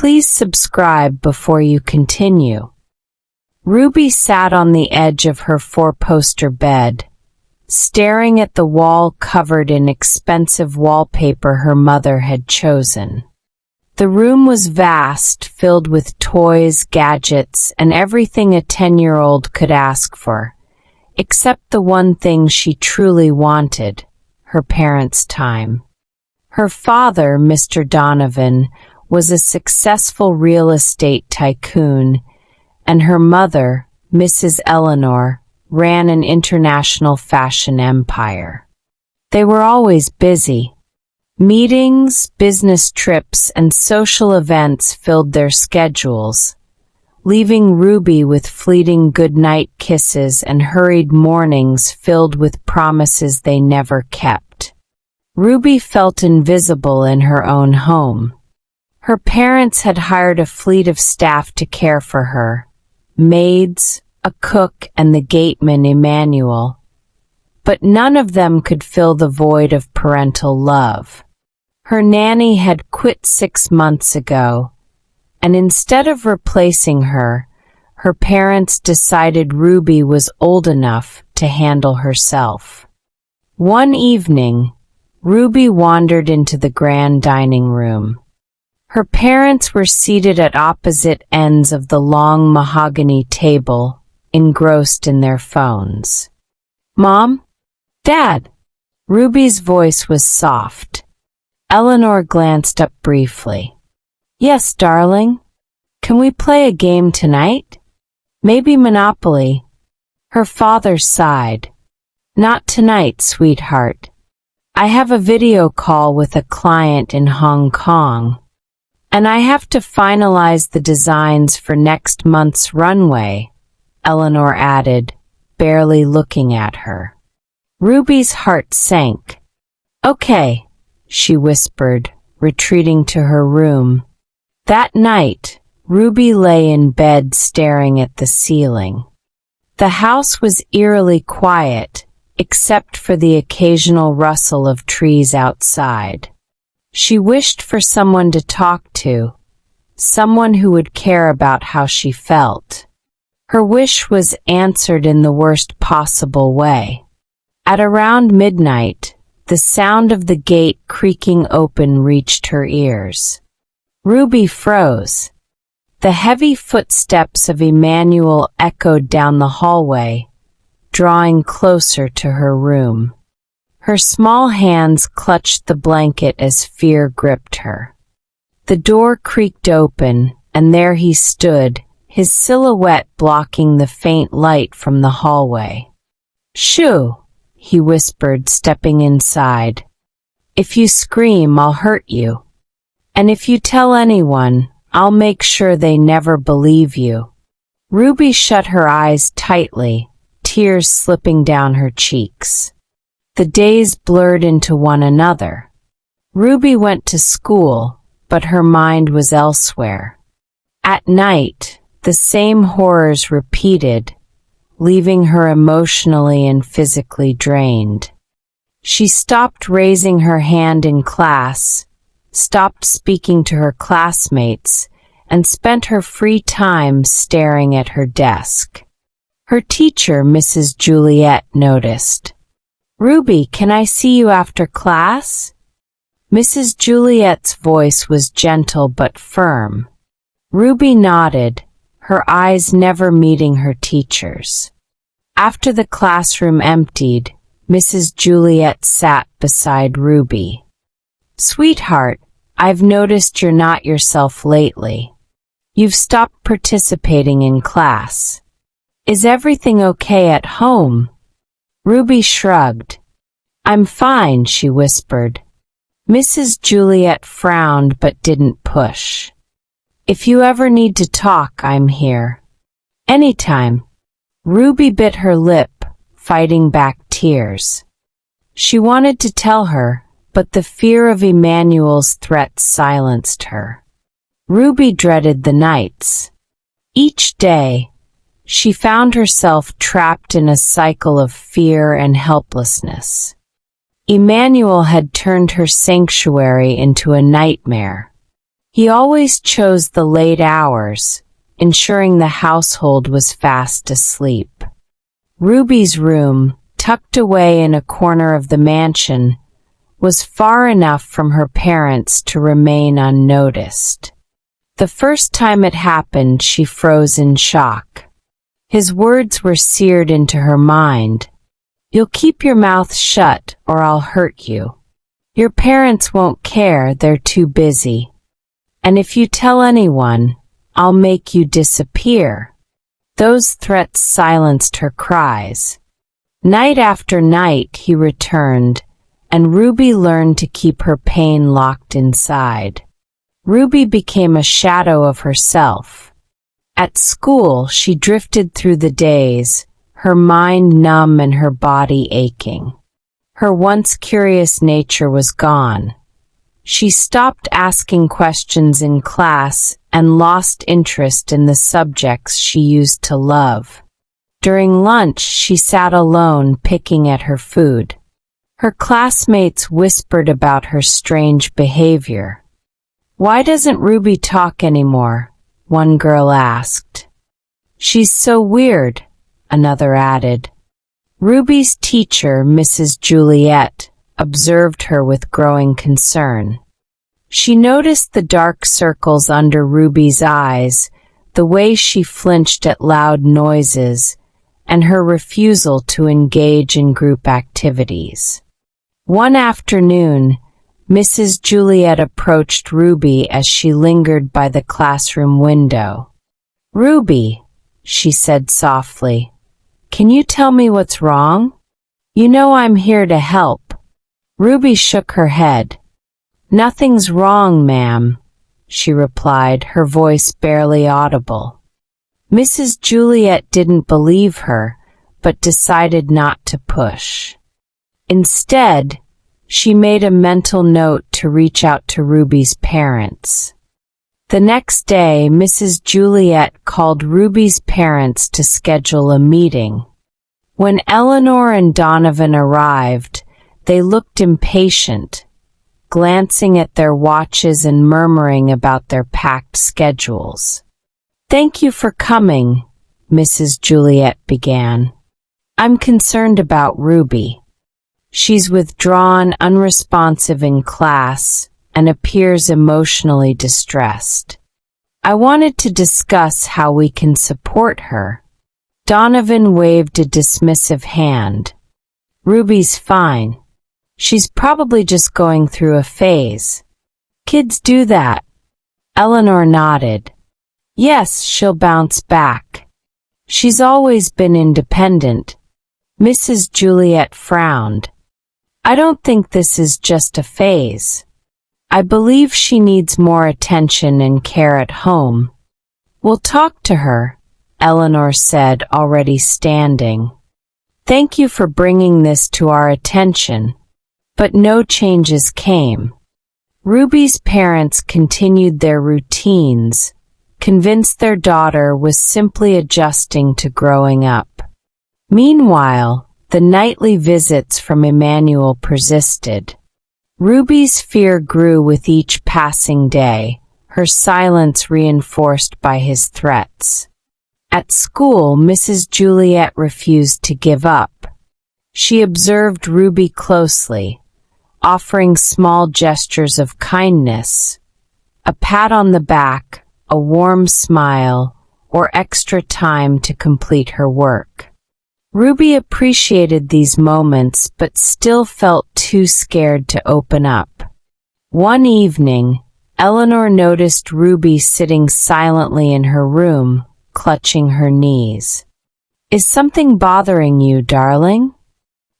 Please subscribe before you continue. Ruby sat on the edge of her four-poster bed, staring at the wall covered in expensive wallpaper her mother had chosen. The room was vast, filled with toys, gadgets, and everything a 10-year-old could ask for, except the one thing she truly wanted, her parents' time. Her father, Mr. Donovan, was a successful real estate tycoon, and her mother, Mrs. Eleanor, ran an international fashion empire. They were always busy. Meetings, business trips, and social events filled their schedules, leaving Ruby with fleeting goodnight kisses and hurried mornings filled with promises they never kept. Ruby felt invisible in her own home. Her parents had hired a fleet of staff to care for her, maids, a cook, and the gateman Emmanuel, but none of them could fill the void of parental love. Her nanny had quit 6 months ago, and instead of replacing her, her parents decided Ruby was old enough to handle herself. One evening, Ruby wandered into the grand dining room. Her parents were seated at opposite ends of the long mahogany table, engrossed in their phones. "Mom? Dad?" Ruby's voice was soft. Eleanor glanced up briefly. "Yes, darling. Can we play a game tonight? Maybe Monopoly?" Her father sighed. "Not tonight, sweetheart. I have a video call with a client in Hong Kong, and I have to finalize the designs for next month's runway," Eleanor added, barely looking at her. Ruby's heart sank. "Okay," she whispered, retreating to her room. That night, Ruby lay in bed staring at the ceiling. The house was eerily quiet, except for the occasional rustle of trees outside. She wished for someone to talk to, someone who would care about how she felt. Her wish was answered in the worst possible way. At around midnight, the sound of the gate creaking open reached her ears. Ruby froze. The heavy footsteps of Emmanuel echoed down the hallway, drawing closer to her room. Her small hands clutched the blanket as fear gripped her. The door creaked open, and there he stood, his silhouette blocking the faint light from the hallway. "Shoo," he whispered, stepping inside. "If you scream, I'll hurt you. And if you tell anyone, I'll make sure they never believe you." Ruby shut her eyes tightly, tears slipping down her cheeks. The days blurred into one another. Ruby went to school, but her mind was elsewhere. At night, the same horrors repeated, leaving her emotionally and physically drained. She stopped raising her hand in class, stopped speaking to her classmates, and spent her free time staring at her desk. Her teacher, Mrs. Juliet, noticed. "Ruby, can I see you after class?" Mrs. Juliet's voice was gentle but firm. Ruby nodded, her eyes never meeting her teacher's. After the classroom emptied, Mrs. Juliet sat beside Ruby. "Sweetheart, I've noticed you're not yourself lately. You've stopped participating in class. Is everything okay at home?" Ruby shrugged. "I'm fine," she whispered. Mrs. Juliet frowned but didn't push. "If you ever need to talk, I'm here. Anytime." Ruby bit her lip, fighting back tears. She wanted to tell her, but the fear of Emmanuel's threat silenced her. Ruby dreaded the nights. Each day, she found herself trapped in a cycle of fear and helplessness. Emmanuel had turned her sanctuary into a nightmare. He always chose the late hours, ensuring the household was fast asleep. Ruby's room, tucked away in a corner of the mansion, was far enough from her parents to remain unnoticed. The first time it happened, she froze in shock. His words were seared into her mind. "You'll keep your mouth shut, or I'll hurt you. Your parents won't care, they're too busy. And if you tell anyone, I'll make you disappear." Those threats silenced her cries. Night after night he returned, and Ruby learned to keep her pain locked inside. Ruby became a shadow of herself. At school, she drifted through the days, her mind numb and her body aching. Her once curious nature was gone. She stopped asking questions in class and lost interest in the subjects she used to love. During lunch, she sat alone picking at her food. Her classmates whispered about her strange behavior. "Why doesn't Ruby talk anymore?" one girl asked. "She's so weird," another added. Ruby's teacher, Mrs. Juliet, observed her with growing concern. She noticed the dark circles under Ruby's eyes, the way she flinched at loud noises, and her refusal to engage in group activities. One afternoon, Mrs. Juliet approached Ruby as she lingered by the classroom window. "Ruby," she said softly, "can you tell me what's wrong? You know I'm here to help." Ruby shook her head. "Nothing's wrong, ma'am," she replied, her voice barely audible. Mrs. Juliet didn't believe her, but decided not to push. Instead, she made a mental note to reach out to Ruby's parents. The next day, Mrs. Juliet called Ruby's parents to schedule a meeting. When Eleanor and Donovan arrived, they looked impatient, glancing at their watches and murmuring about their packed schedules. "Thank you for coming," Mrs. Juliet began. "I'm concerned about Ruby. She's withdrawn, unresponsive in class, and appears emotionally distressed. I wanted to discuss how we can support her." Donovan waved a dismissive hand. "Ruby's fine. She's probably just going through a phase. Kids do that." Eleanor nodded. "Yes, she'll bounce back. She's always been independent." Mrs. Juliet frowned. "I don't think this is just a phase. I believe she needs more attention and care at home." "We'll talk to her," Eleanor said, already standing. "Thank you for bringing this to our attention." But no changes came. Ruby's parents continued their routines, convinced their daughter was simply adjusting to growing up. Meanwhile, the nightly visits from Emmanuel persisted. Ruby's fear grew with each passing day, her silence reinforced by his threats. At school, Mrs. Juliet refused to give up. She observed Ruby closely, offering small gestures of kindness, a pat on the back, a warm smile, or extra time to complete her work. Ruby appreciated these moments but still felt too scared to open up. One evening, Eleanor noticed Ruby sitting silently in her room, clutching her knees. "Is something bothering you, darling?"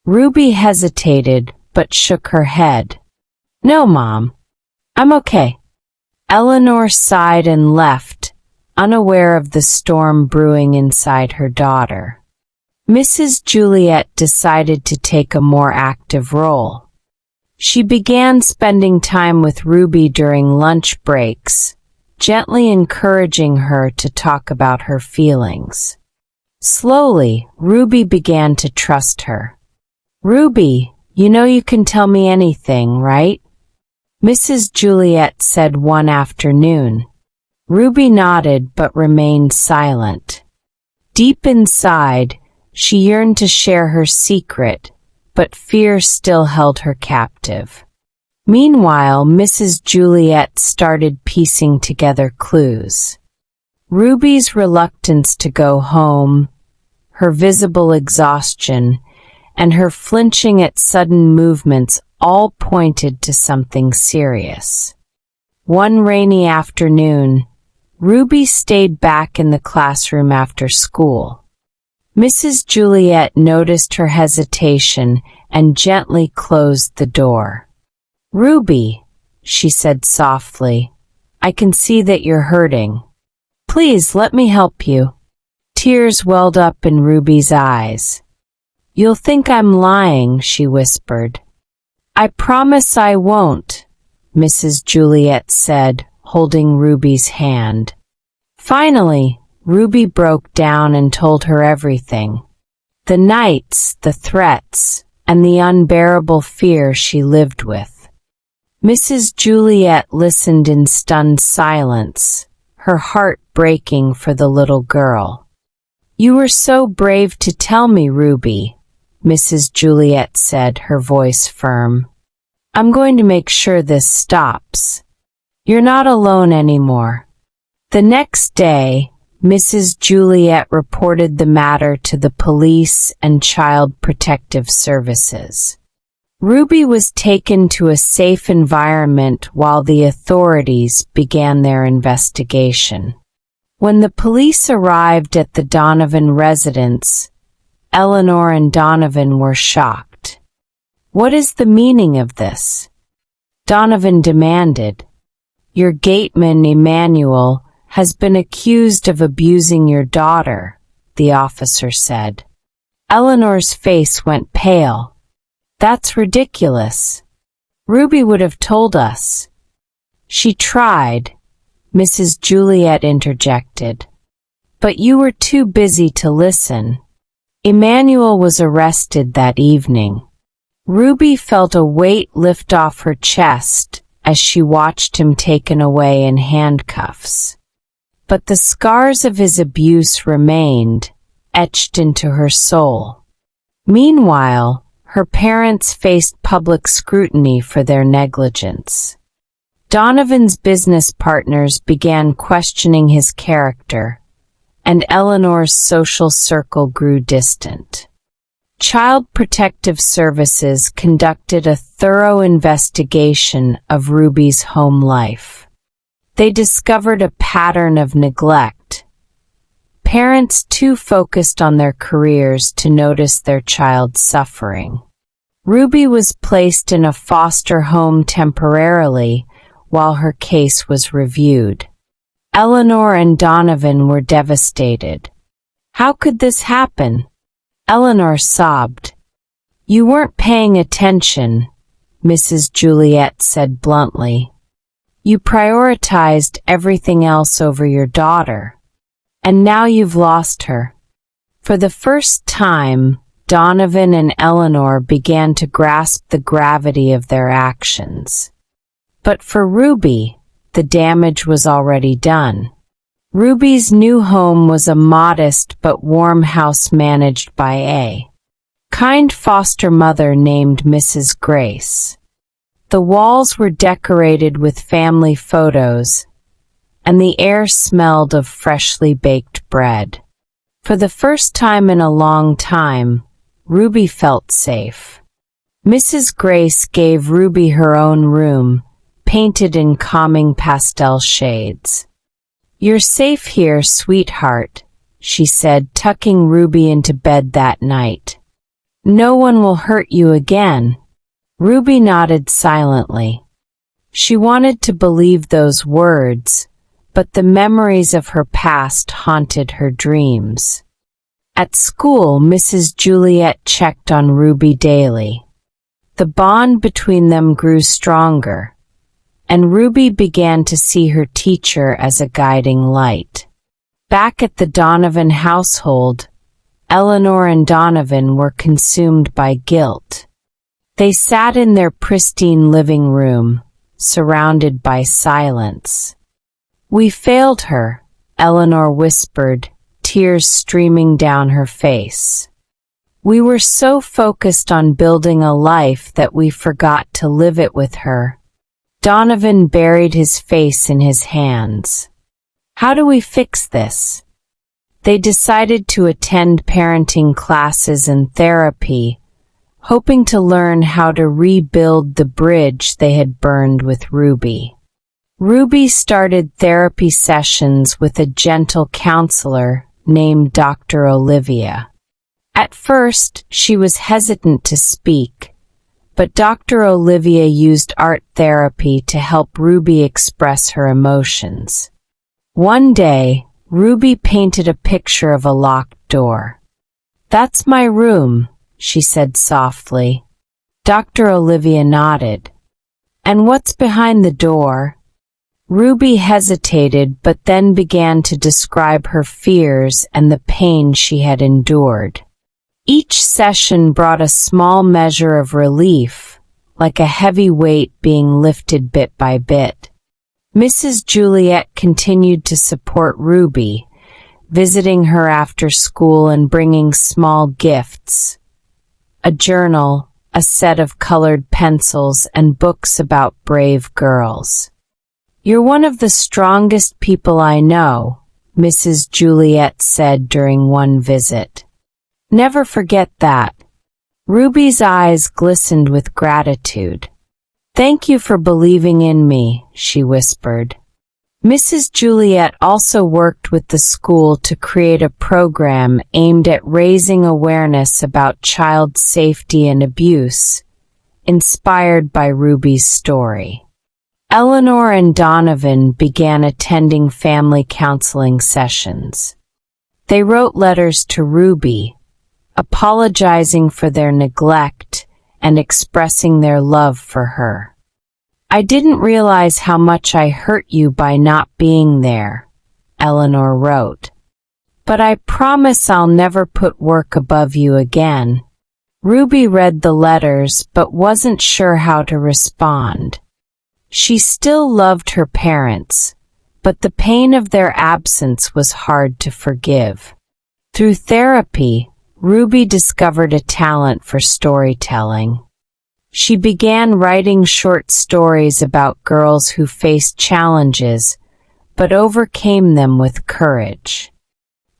Ruby hesitated but shook her head. "No, Mom. I'm okay." Eleanor sighed and left, unaware of the storm brewing inside her daughter. Mrs. Juliet decided to take a more active role. She began spending time with Ruby during lunch breaks, gently encouraging her to talk about her feelings. Slowly, Ruby began to trust her. "Ruby, you know you can tell me anything, right?" Mrs. Juliet said one afternoon. Ruby nodded but remained silent. Deep inside, she yearned to share her secret, but fear still held her captive. Meanwhile, Mrs. Juliet started piecing together clues. Ruby's reluctance to go home, her visible exhaustion, and her flinching at sudden movements all pointed to something serious. One rainy afternoon, Ruby stayed back in the classroom after school. Mrs. Juliet noticed her hesitation and gently closed the door. "Ruby," she said softly, "I can see that you're hurting. Please let me help you." Tears welled up in Ruby's eyes. "You'll think I'm lying," she whispered. "I promise I won't," Mrs. Juliet said, holding Ruby's hand. Finally, Ruby broke down and told her everything. The nights, the threats, and the unbearable fear she lived with. Mrs. Juliet listened in stunned silence, her heart breaking for the little girl. "You were so brave to tell me, Ruby," Mrs. Juliet said, her voice firm. "I'm going to make sure this stops. You're not alone anymore." The next day, Mrs. Juliet reported the matter to the police and Child Protective Services. Ruby was taken to a safe environment while the authorities began their investigation. When the police arrived at the Donovan residence, Eleanor and Donovan were shocked. "What is the meaning of this?" Donovan demanded. "Your gateman, Emmanuel, has been accused of abusing your daughter," the officer said. Eleanor's face went pale. "That's ridiculous. Ruby would have told us." "She tried," Mrs. Juliet interjected. "But you were too busy to listen." Emmanuel was arrested that evening. Ruby felt a weight lift off her chest as she watched him taken away in handcuffs. But the scars of his abuse remained, etched into her soul. Meanwhile, her parents faced public scrutiny for their negligence. Donovan's business partners began questioning his character, and Eleanor's social circle grew distant. Child Protective Services conducted a thorough investigation of Ruby's home life. They discovered a pattern of neglect. Parents too focused on their careers to notice their child's suffering. Ruby was placed in a foster home temporarily while her case was reviewed. Eleanor and Donovan were devastated. "How could this happen?" Eleanor sobbed. "You weren't paying attention," Mrs. Juliet said bluntly. "You prioritized everything else over your daughter. And now you've lost her." For the first time, Donovan and Eleanor began to grasp the gravity of their actions. But for Ruby, the damage was already done. Ruby's new home was a modest but warm house managed by a kind foster mother named Mrs. Grace. The walls were decorated with family photos, and the air smelled of freshly baked bread. For the first time in a long time, Ruby felt safe. Mrs. Grace gave Ruby her own room, painted in calming pastel shades. "You're safe here, sweetheart," she said, tucking Ruby into bed that night. "No one will hurt you again." Ruby nodded silently. She wanted to believe those words, but the memories of her past haunted her dreams. At school, Mrs. Juliet checked on Ruby daily. The bond between them grew stronger, and Ruby began to see her teacher as a guiding light. Back at the Donovan household, Eleanor and Donovan were consumed by guilt. They sat in their pristine living room, surrounded by silence. "We failed her," Eleanor whispered, tears streaming down her face. "We were so focused on building a life that we forgot to live it with her." Donovan buried his face in his hands. "How do we fix this?" They decided to attend parenting classes and therapy, hoping to learn how to rebuild the bridge they had burned with Ruby. Ruby started therapy sessions with a gentle counselor named Dr. Olivia. At first, she was hesitant to speak, but Dr. Olivia used art therapy to help Ruby express her emotions. One day, Ruby painted a picture of a locked door. "That's my room," she said softly. Dr. Olivia nodded. "And what's behind the door?" Ruby hesitated but then began to describe her fears and the pain she had endured. Each session brought a small measure of relief, like a heavy weight being lifted bit by bit. Mrs. Juliet continued to support Ruby, visiting her after school and bringing small gifts: a journal, a set of colored pencils, and books about brave girls. "You're one of the strongest people I know," Mrs. Juliet said during one visit. "Never forget that." Ruby's eyes glistened with gratitude. "Thank you for believing in me," she whispered. Mrs. Juliet also worked with the school to create a program aimed at raising awareness about child safety and abuse, inspired by Ruby's story. Eleanor and Donovan began attending family counseling sessions. They wrote letters to Ruby, apologizing for their neglect and expressing their love for her. "I didn't realize how much I hurt you by not being there," Eleanor wrote. "But I promise I'll never put work above you again." Ruby read the letters but wasn't sure how to respond. She still loved her parents, but the pain of their absence was hard to forgive. Through therapy, Ruby discovered a talent for storytelling. She began writing short stories about girls who faced challenges, but overcame them with courage.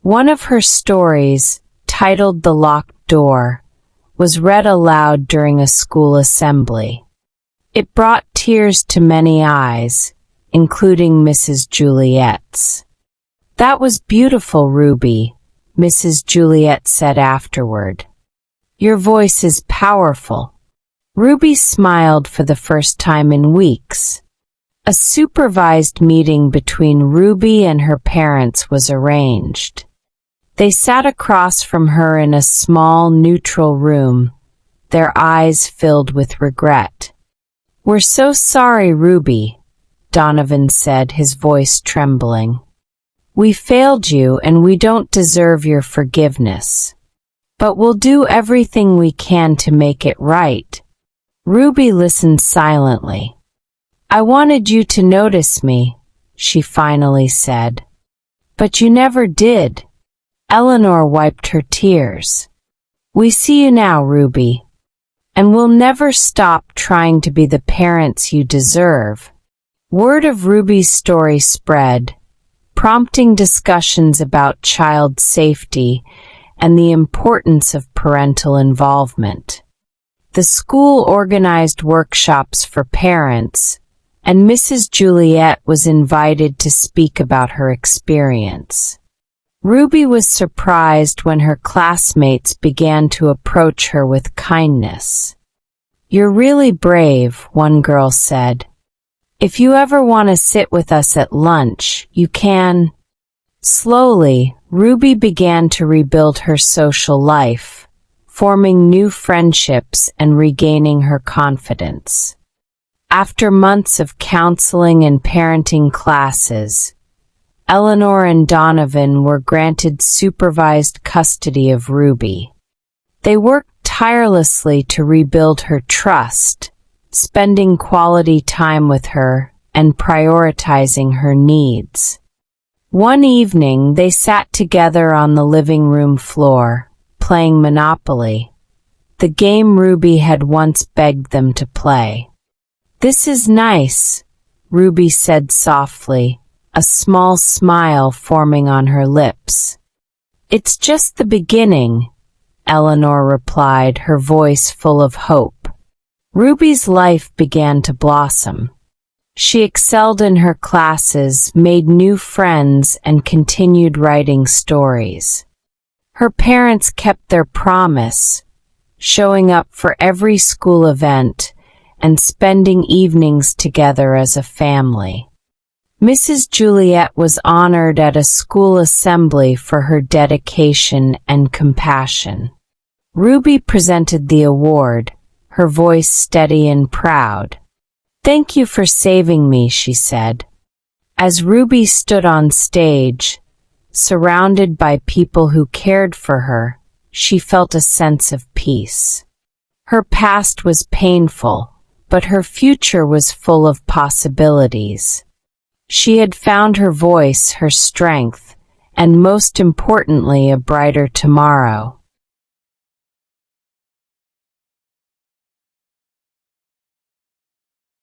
One of her stories, titled "The Locked Door," was read aloud during a school assembly. It brought tears to many eyes, including Mrs. Juliet's. "That was beautiful, Ruby," Mrs. Juliet said afterward. "Your voice is powerful." Ruby smiled for the first time in weeks. A supervised meeting between Ruby and her parents was arranged. They sat across from her in a small, neutral room, their eyes filled with regret. "We're so sorry, Ruby," Donovan said, his voice trembling. "We failed you and we don't deserve your forgiveness. But we'll do everything we can to make it right." Ruby listened silently. "I wanted you to notice me," she finally said. "But you never did." Eleanor wiped her tears. "We see you now, Ruby. And we'll never stop trying to be the parents you deserve." Word of Ruby's story spread, prompting discussions about child safety and the importance of parental involvement. The school organized workshops for parents, and Mrs. Juliet was invited to speak about her experience. Ruby was surprised when her classmates began to approach her with kindness. "You're really brave," one girl said. "If you ever want to sit with us at lunch, you can." Slowly, Ruby began to rebuild her social life, forming new friendships and regaining her confidence. After months of counseling and parenting classes, Eleanor and Donovan were granted supervised custody of Ruby. They worked tirelessly to rebuild her trust, spending quality time with her and prioritizing her needs. One evening, they sat together on the living room floor, playing Monopoly, the game Ruby had once begged them to play. "This is nice," Ruby said softly, a small smile forming on her lips. "It's just the beginning," Eleanor replied, her voice full of hope. Ruby's life began to blossom. She excelled in her classes, made new friends, and continued writing stories. Her parents kept their promise, showing up for every school event and spending evenings together as a family. Mrs. Juliet was honored at a school assembly for her dedication and compassion. Ruby presented the award, her voice steady and proud. "Thank you for saving me," she said. As Ruby stood on stage, surrounded by people who cared for her, she felt a sense of peace. Her past was painful, but her future was full of possibilities. She had found her voice, her strength, and most importantly, a brighter tomorrow.